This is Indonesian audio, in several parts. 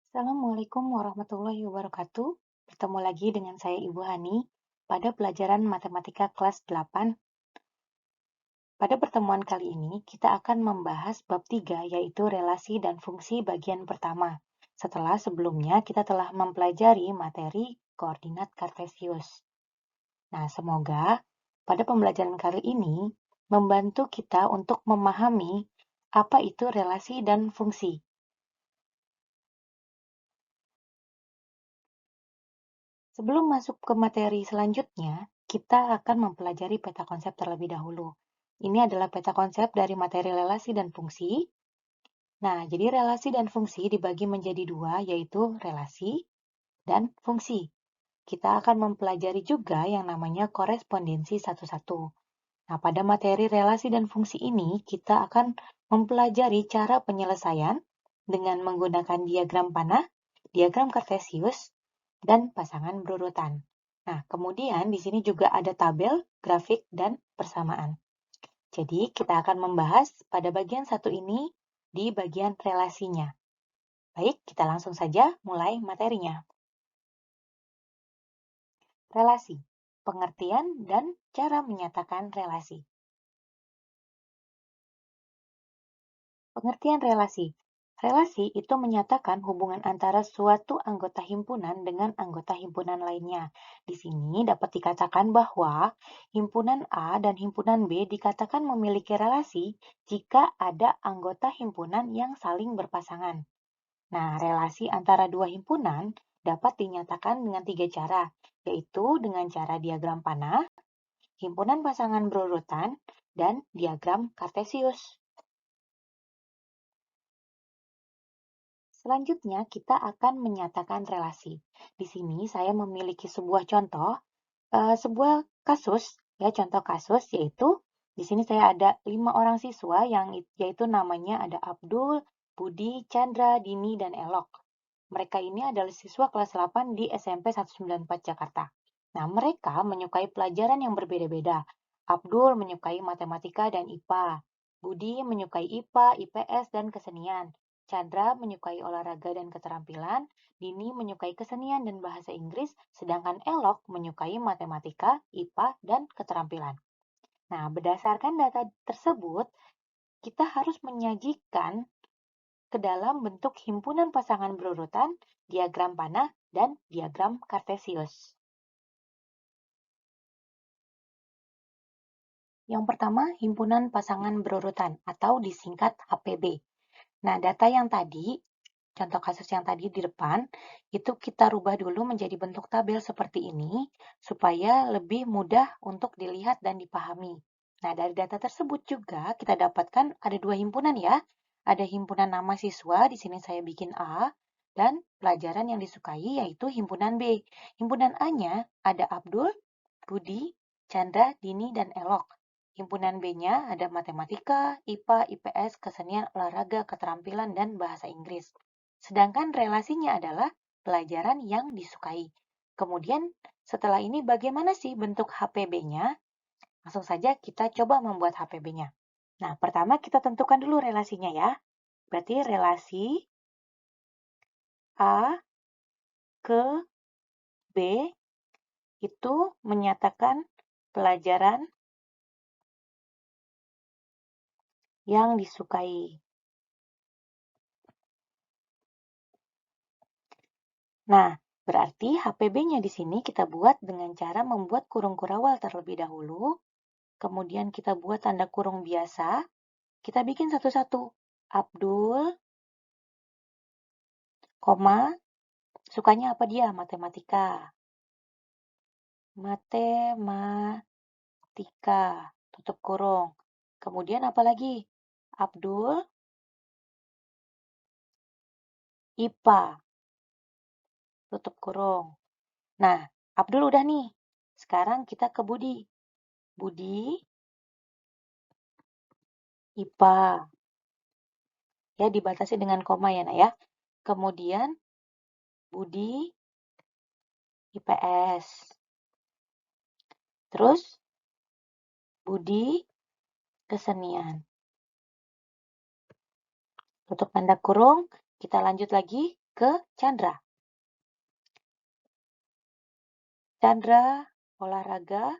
Assalamualaikum warahmatullahi wabarakatuh. Bertemu lagi dengan saya Ibu Hani pada pelajaran matematika kelas 8. Pada pertemuan kali ini, kita akan membahas bab 3, yaitu relasi dan fungsi bagian pertama. Setelah sebelumnya kita telah mempelajari materi koordinat kartesius. Nah, semoga pada pembelajaran kali ini membantu kita untuk memahami apa itu relasi dan fungsi. Sebelum masuk ke materi selanjutnya, kita akan mempelajari peta konsep terlebih dahulu. Ini adalah peta konsep dari materi relasi dan fungsi. Nah, jadi relasi dan fungsi dibagi menjadi dua, yaitu relasi dan fungsi. Kita akan mempelajari juga yang namanya korespondensi satu-satu. Nah, pada materi relasi dan fungsi ini, kita akan mempelajari cara penyelesaian dengan menggunakan diagram panah, diagram kartesius, dan pasangan berurutan. Nah, kemudian di sini juga ada tabel, grafik, dan persamaan. Jadi, kita akan membahas pada bagian satu ini di bagian relasinya. Baik, kita langsung saja mulai materinya. Relasi, pengertian dan cara menyatakan relasi. Pengertian relasi. Relasi itu menyatakan hubungan antara suatu anggota himpunan dengan anggota himpunan lainnya. Di sini dapat dikatakan bahwa himpunan A dan himpunan B dikatakan memiliki relasi jika ada anggota himpunan yang saling berpasangan. Nah, relasi antara dua himpunan dapat dinyatakan dengan tiga cara, yaitu dengan cara diagram panah, himpunan pasangan berurutan, dan diagram kartesius. Selanjutnya, kita akan menyatakan relasi. Di sini saya memiliki sebuah contoh, sebuah kasus, ya contoh kasus yaitu di sini saya ada 5 orang siswa yang yaitu namanya ada Abdul, Budi, Chandra, Dini, dan Elok. Mereka ini adalah siswa kelas 8 di SMP 194 Jakarta. Nah, mereka menyukai pelajaran yang berbeda-beda. Abdul menyukai matematika dan IPA. Budi menyukai IPA, IPS, dan kesenian. Chandra menyukai olahraga dan keterampilan, Dini menyukai kesenian dan bahasa Inggris, sedangkan Elok menyukai matematika, IPA, dan keterampilan. Nah, berdasarkan data tersebut, kita harus menyajikan ke dalam bentuk himpunan pasangan berurutan, diagram panah, dan diagram kartesius. Yang pertama, himpunan pasangan berurutan atau disingkat HPB. Nah, data yang tadi, contoh kasus yang tadi di depan, itu kita rubah dulu menjadi bentuk tabel seperti ini, supaya lebih mudah untuk dilihat dan dipahami. Nah, dari data tersebut juga kita dapatkan ada dua himpunan ya. Ada himpunan nama siswa, di sini saya bikin A, dan pelajaran yang disukai yaitu himpunan B. Himpunan A-nya ada Abdul, Budi, Chandra, Dini, dan Elok. Himpunan B-nya ada matematika, IPA, IPS, kesenian, olahraga, keterampilan, dan bahasa Inggris. Sedangkan relasinya adalah pelajaran yang disukai. Kemudian setelah ini bagaimana sih bentuk HPB-nya? Langsung saja kita coba membuat HPB-nya. Nah, pertama kita tentukan dulu relasinya ya. Berarti relasi A ke B itu menyatakan pelajaran yang disukai. Nah, berarti HPB-nya di sini kita buat dengan cara membuat kurung kurawal terlebih dahulu. Kemudian kita buat tanda kurung biasa. Kita bikin satu-satu. Abdul, koma, sukanya apa dia? Matematika. Matematika, tutup kurung. Kemudian apa lagi? Abdul, IPA, tutup kurung. Nah, Abdul udah nih. Sekarang kita ke Budi. Budi, IPA. Ya, dibatasi dengan koma ya, Nak ya. Kemudian Budi, IPS. Terus Budi, kesenian. Tutup tanda kurung, kita lanjut lagi ke Chandra. Chandra, olahraga,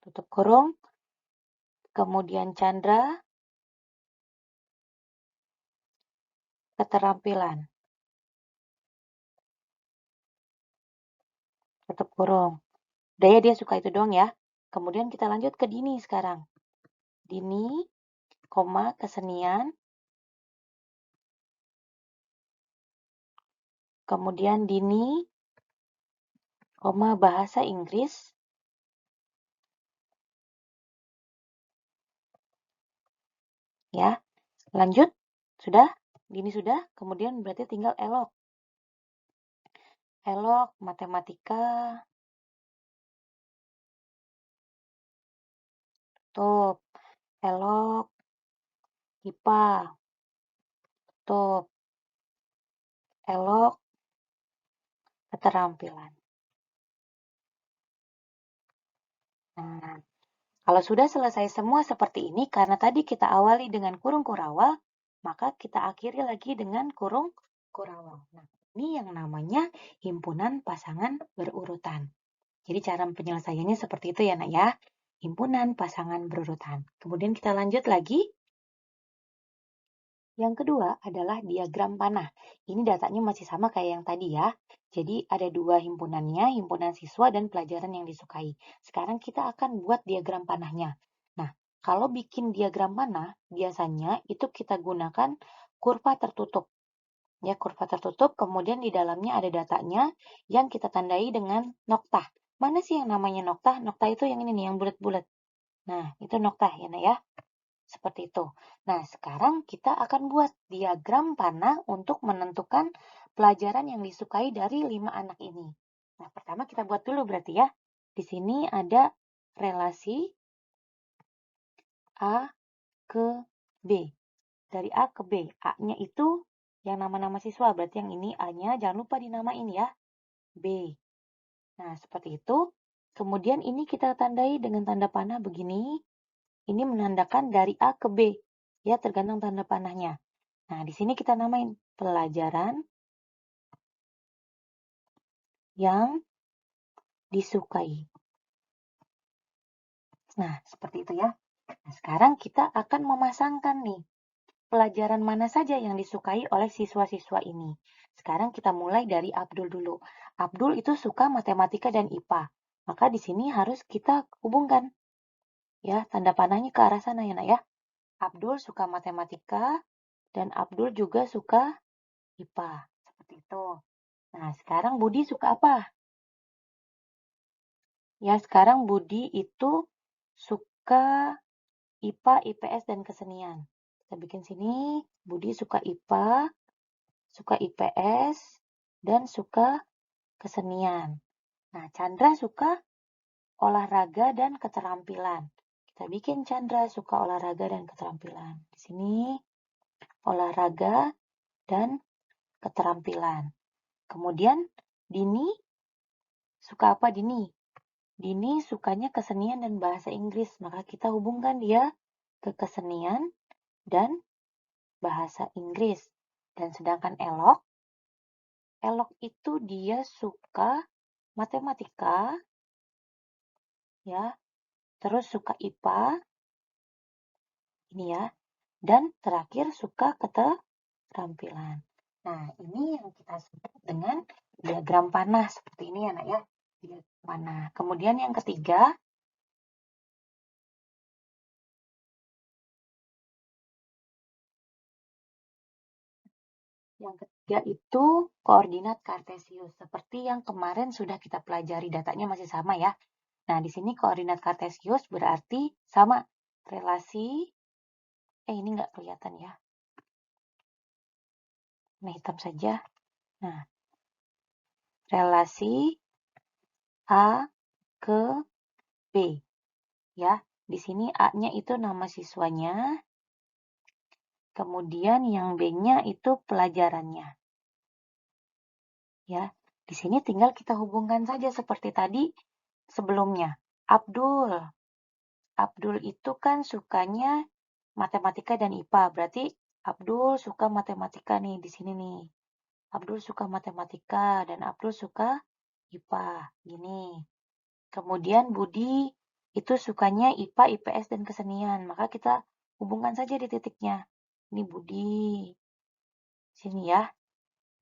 tutup kurung, kemudian Chandra, keterampilan, tutup kurung. Udah ya, dia suka itu doang ya. Kemudian kita lanjut ke Dini sekarang. Dini, koma, kesenian, kemudian Dini, koma, bahasa Inggris, ya. Lanjut, sudah? Dini sudah, kemudian berarti tinggal Elok. Elok, matematika, tutup. Elok, IPA, tutup. Elok, keterampilan. Nah, kalau sudah selesai semua seperti ini, karena tadi kita awali dengan kurung kurawal, maka kita akhiri lagi dengan kurung kurawal. Nah, ini yang namanya himpunan pasangan berurutan. Jadi cara penyelesaiannya seperti itu ya, Nak ya. Himpunan pasangan berurutan. Kemudian kita lanjut lagi. Yang kedua adalah diagram panah. Ini datanya masih sama kayak yang tadi ya. Jadi ada dua himpunannya, himpunan siswa dan pelajaran yang disukai. Sekarang kita akan buat diagram panahnya. Nah, kalau bikin diagram panah, biasanya itu kita gunakan kurva tertutup. Ya, kurva tertutup, kemudian di dalamnya ada datanya yang kita tandai dengan noktah. Mana sih yang namanya noktah? Noktah itu yang ini nih, yang bulat-bulat. Nah, itu noktah ya, Nak ya. Seperti itu. Nah, sekarang kita akan buat diagram panah untuk menentukan pelajaran yang disukai dari 5 anak ini. Nah, pertama kita buat dulu berarti ya. Di sini ada relasi A ke B. Dari A ke B. A-nya itu yang nama-nama siswa. Berarti yang ini A-nya jangan lupa dinamain ya. B. Nah, seperti itu. Kemudian ini kita tandai dengan tanda panah begini. Ini menandakan dari A ke B. Ya, tergantung tanda panahnya. Nah, di sini kita namain pelajaran yang disukai. Nah, seperti itu ya. Nah, sekarang kita akan memasangkan nih pelajaran mana saja yang disukai oleh siswa-siswa ini. Sekarang kita mulai dari Abdul dulu. Abdul itu suka matematika dan IPA. Maka di sini harus kita hubungkan. Ya, tanda panahnya ke arah sana ya, Nak ya. Abdul suka matematika dan Abdul juga suka IPA. Seperti itu. Nah, sekarang Budi suka apa? Ya, sekarang Budi itu suka IPA, IPS, dan kesenian. Kita bikin sini, Budi suka IPA, suka IPS, dan suka kesenian. Nah, Chandra suka olahraga dan keterampilan. Kita bikin Chandra suka olahraga dan keterampilan. Di sini, olahraga dan keterampilan. Kemudian, Dini suka apa Dini? Dini sukanya kesenian dan bahasa Inggris, maka kita hubungkan dia ke kesenian dan bahasa Inggris. Dan sedangkan Elok, Elok itu dia suka matematika, ya, terus suka IPA, ini ya, dan terakhir suka keterampilan. Nah, ini yang kita sebut dengan diagram panah, seperti ini ya, Nak ya, diagram panah. Kemudian yang ketiga, itu koordinat kartesius. Seperti yang kemarin sudah kita pelajari, datanya masih sama ya. Nah, di sini koordinat kartesius berarti sama relasi, ini nggak kelihatan ya. Nah, hitam saja. Nah, relasi A ke B. Ya, di sini A-nya itu nama siswanya, kemudian yang B-nya itu pelajarannya. Ya, di sini tinggal kita hubungkan saja seperti tadi sebelumnya. Abdul. Abdul itu kan sukanya matematika dan IPA, berarti Abdul suka matematika nih di sini nih. Abdul suka matematika dan Abdul suka IPA. Gini. Kemudian Budi itu sukanya IPA, IPS, dan kesenian. Maka kita hubungkan saja di titiknya. Ini Budi. Sini ya.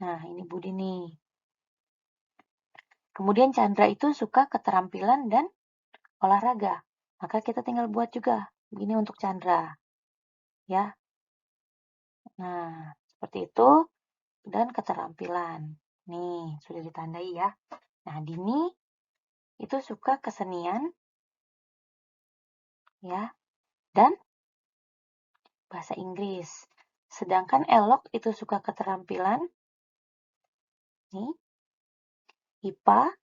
Nah, ini Budi nih. Kemudian Chandra itu suka keterampilan dan olahraga. Maka kita tinggal buat juga. Begini untuk Chandra. Ya. Nah, seperti itu. Dan keterampilan. Nih, sudah ditandai ya. Nah, Dini itu suka kesenian, ya, dan bahasa Inggris. Sedangkan Elok itu suka keterampilan, nih, IPA,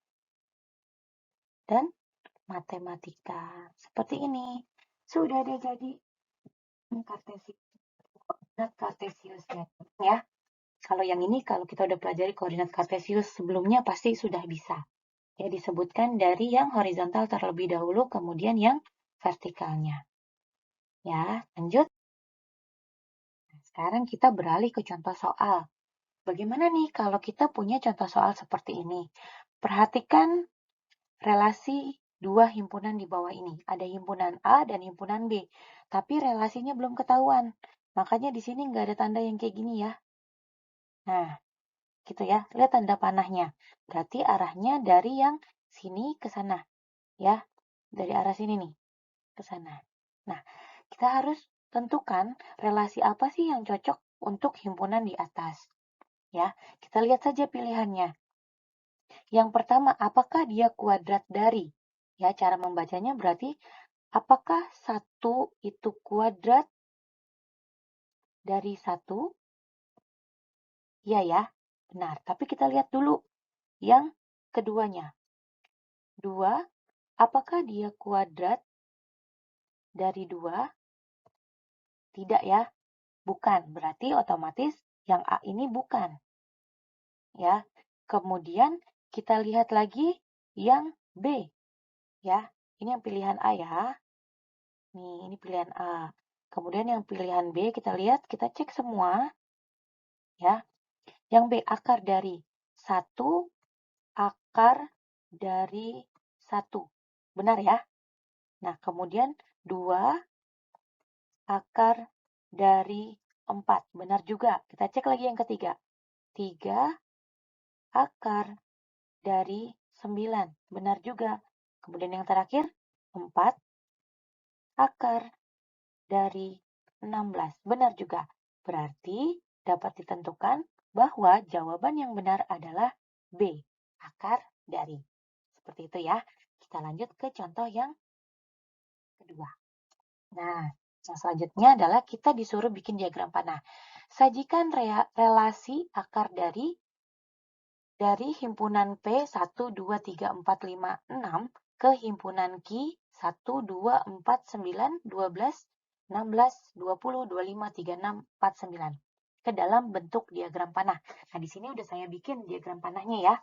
dan matematika. Seperti ini. Sudah deh jadi koordinat kartesius ya. Kalau yang ini, kalau kita udah pelajari koordinat kartesius sebelumnya, pasti sudah bisa. Ya, disebutkan dari yang horizontal terlebih dahulu, kemudian yang vertikalnya. Ya, lanjut. Nah, sekarang kita beralih ke contoh soal. Bagaimana nih kalau kita punya contoh soal seperti ini? Perhatikan relasi dua himpunan di bawah ini. Ada himpunan A dan himpunan B. Tapi relasinya belum ketahuan. Makanya di sini nggak ada tanda yang kayak gini ya. Nah, gitu ya. Lihat tanda panahnya. Berarti arahnya dari yang sini ke sana. Ya, dari arah sini nih ke sana. Nah, kita harus tentukan relasi apa sih yang cocok untuk himpunan di atas. Ya, kita lihat saja pilihannya. Yang pertama, apakah dia kuadrat dari? Ya, cara membacanya berarti apakah 1 itu kuadrat dari 1? Iya ya, benar. Tapi kita lihat dulu yang keduanya. 2, apakah dia kuadrat dari 2? Tidak ya, bukan. Berarti otomatis yang A ini bukan. Ya, kemudian kita lihat lagi yang B. Ya, ini yang pilihan A ya. Nih, ini pilihan A. Kemudian yang pilihan B, kita lihat, kita cek semua. Ya, yang B, akar dari 1, akar dari 1. Benar ya? Nah, kemudian 2, akar dari 4. Benar juga. Kita cek lagi yang ketiga. 3, akar dari 9. Benar juga. Kemudian yang terakhir, 4, akar dari 16. Benar juga. Berarti dapat ditentukan bahwa jawaban yang benar adalah B, akar dari. Seperti itu ya. Kita lanjut ke contoh yang kedua. Nah, yang selanjutnya adalah kita disuruh bikin diagram panah. Sajikan relasi akar dari himpunan P 1, 2, 3, 4, 5, 6 ke himpunan Q 1, 2, 4, 9, 12, 16, 20, 25, 36, 49 ke dalam bentuk diagram panah. Nah, di sini udah saya bikin diagram panahnya ya.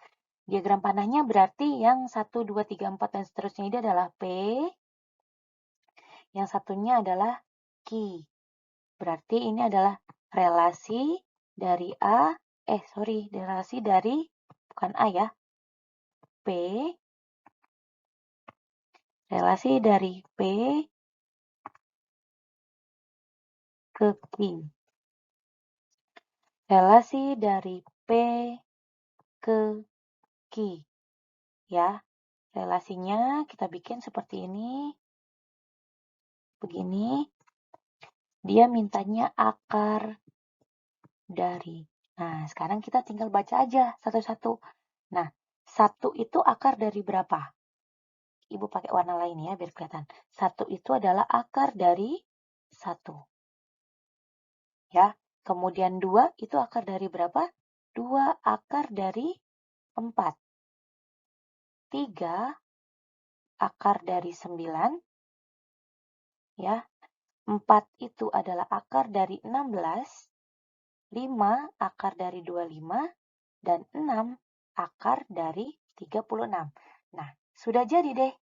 Diagram panahnya berarti yang 1, 2, 3, 4, dan seterusnya ini adalah P. Yang satunya adalah Q. Berarti ini adalah relasi dari relasi dari, bukan A ya, P, relasi dari P ke Q. Relasi dari P ke Q. Ya, relasinya kita bikin seperti ini. Begini. Dia mintanya akar dari. Nah, sekarang kita tinggal baca aja satu-satu. Nah, 1 itu akar dari berapa? Ibu pakai warna lain ya, biar kelihatan. 1 itu adalah akar dari 1. Ya, kemudian 2 itu akar dari berapa? 2 akar dari 4. 3 akar dari 9. Ya, 4 itu adalah akar dari 16. 5 akar dari 25. Dan 6 akar dari 36. Nah, sudah jadi deh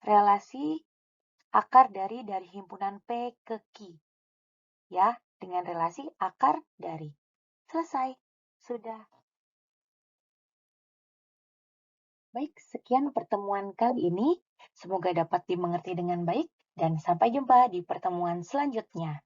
relasi akar dari himpunan P ke Q. Ya, dengan relasi akar dari. Selesai. Sudah. Baik, sekian pertemuan kali ini. Semoga dapat dimengerti dengan baik dan sampai jumpa di pertemuan selanjutnya.